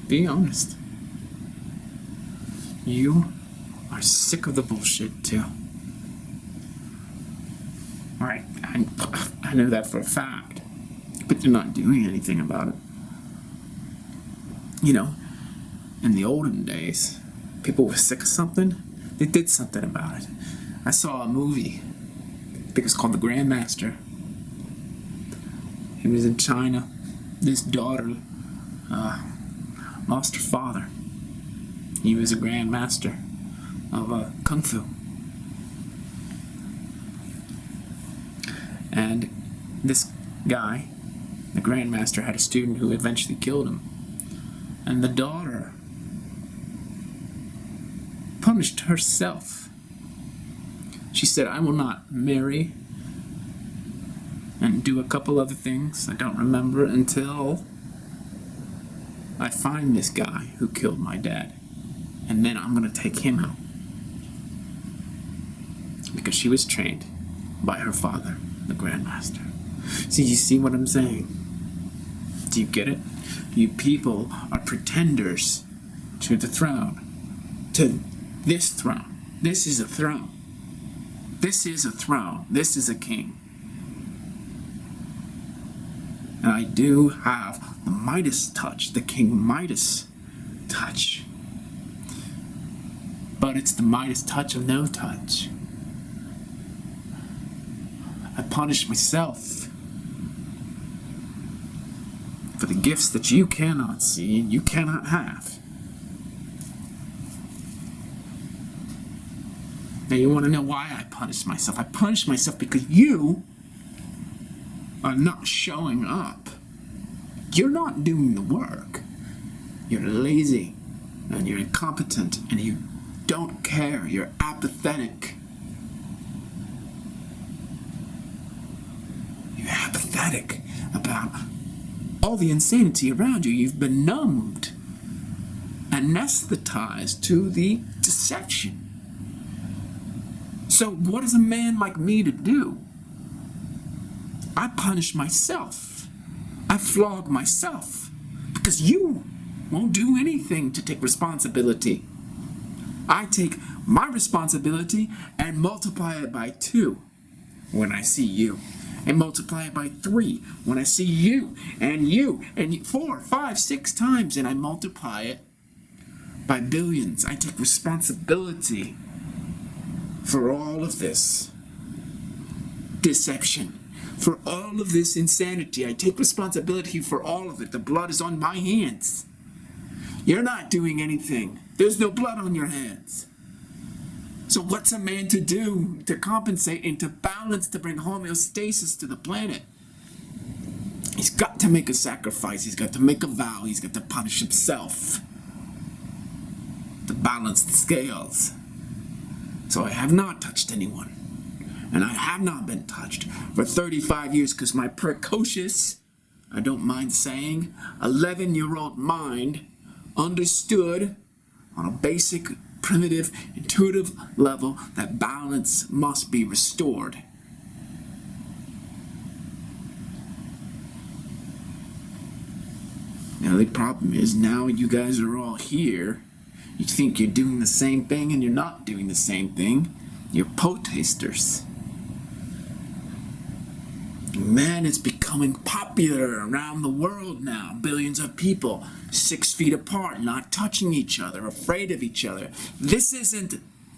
Be honest. You are sick of the bullshit, too. Alright, I know that for a fact. But you're not doing anything about it. You know, in the olden days, people were sick of something, they did something about it. I saw a movie, I think it's called The Grandmaster. He was in China. This daughter lost her father. He was a grandmaster of Kung Fu. And this guy, the grandmaster, had a student who eventually killed him. And the daughter punished herself. She said, I will not marry and do a couple other things I don't remember until I find this guy who killed my dad. And then I'm going to take him out. Because she was trained by her father, the grandmaster. See, you see what I'm saying? Do you get it? You people are pretenders to the throne. To this throne. This is a throne. This is a throne. This is a king. And I do have the Midas touch, the King Midas touch. But it's the Midas touch of no touch. I punish myself for the gifts that you cannot see and you cannot have. Now you want to know why I punish myself? I punish myself because you are not showing up. You're not doing the work. You're lazy and you're incompetent and you don't care. You're apathetic. You're apathetic about all the insanity around you. You've been numbed, anesthetized to the deception. So what is a man like me to do? I punish myself. I flog myself. Because you won't do anything to take responsibility. I take my responsibility and multiply it by 2 when I see you. And multiply it by 3 when I see you, and 4, 5, 6 times, and I multiply it by billions. I take responsibility for all of this deception, for all of this insanity. I take responsibility for all of it. The blood is on my hands. You're not doing anything. There's no blood on your hands. So what's a man to do to compensate and to balance, to bring homeostasis to the planet? He's got to make a sacrifice. He's got to make a vow. He's got to punish himself to balance the scales. So I have not touched anyone. And I have not been touched for 35 years because my precocious, I don't mind saying, 11-year-old mind understood on a basic, primitive, intuitive level that balance must be restored. Now the problem is now you guys are all here. You think you're doing the same thing and you're not doing the same thing. You're protesters. Man, it's becoming popular around the world now. Billions of people, 6 feet apart, not touching each other, afraid of each other. This isn't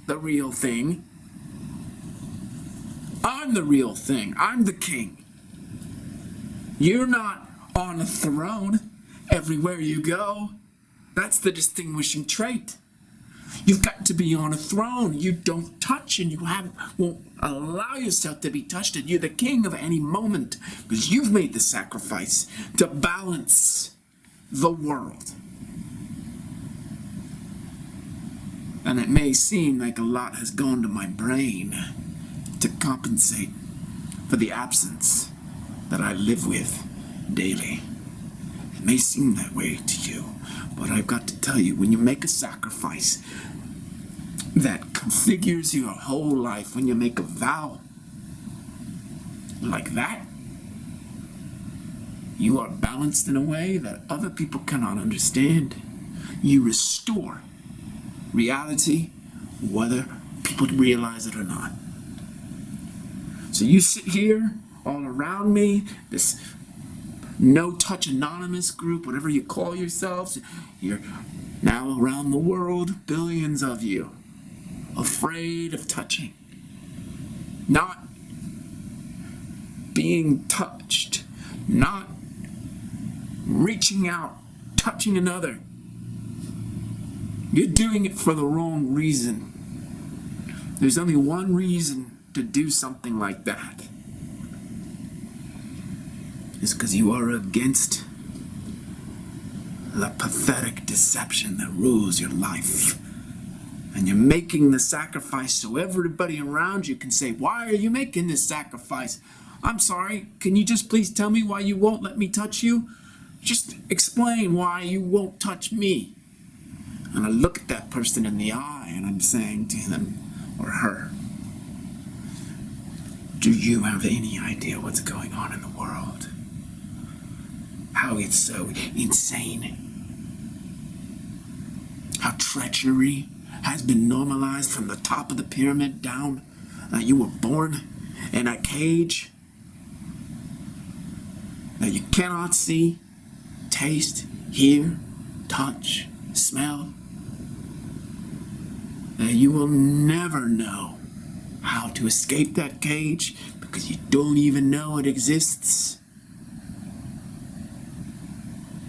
the real thing. I'm the real thing. I'm the king. You're not on a throne everywhere you go. That's the distinguishing trait. You've got to be on a throne. You don't touch and you won't allow yourself to be touched, and you're the king of any moment because you've made the sacrifice to balance the world. And it may seem like a lot has gone to my brain to compensate for the absence that I live with daily. It may seem that way to you, but I've got to tell you, when you make a sacrifice that configures your whole life, when you make a vow like that, you are balanced in a way that other people cannot understand. you restore reality, whether people realize it or not. So you sit here all around me, this No Touch Anonymous group, whatever you call yourselves, you're now around the world, billions of you, afraid of touching, not being touched, not reaching out, touching another. You're doing it for the wrong reason. There's only one reason to do something like that. It's because you are against the pathetic deception that rules your life. And you're making the sacrifice so everybody around you can say, why are you making this sacrifice? I'm sorry, can you just please tell me why you won't let me touch you? Just explain why you won't touch me. And I look at that person in the eye and I'm saying to him or her, do you have any idea what's going on in the world? How it's so insane. How treachery has been normalized from the top of the pyramid down. You were born in a cage that you cannot see, taste, hear, touch, smell. You will never know how to escape that cage because you don't even know it exists.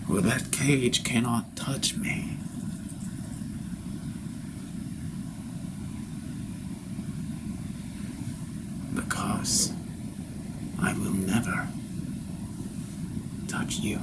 Well, that cage cannot touch me. Because I will never touch you.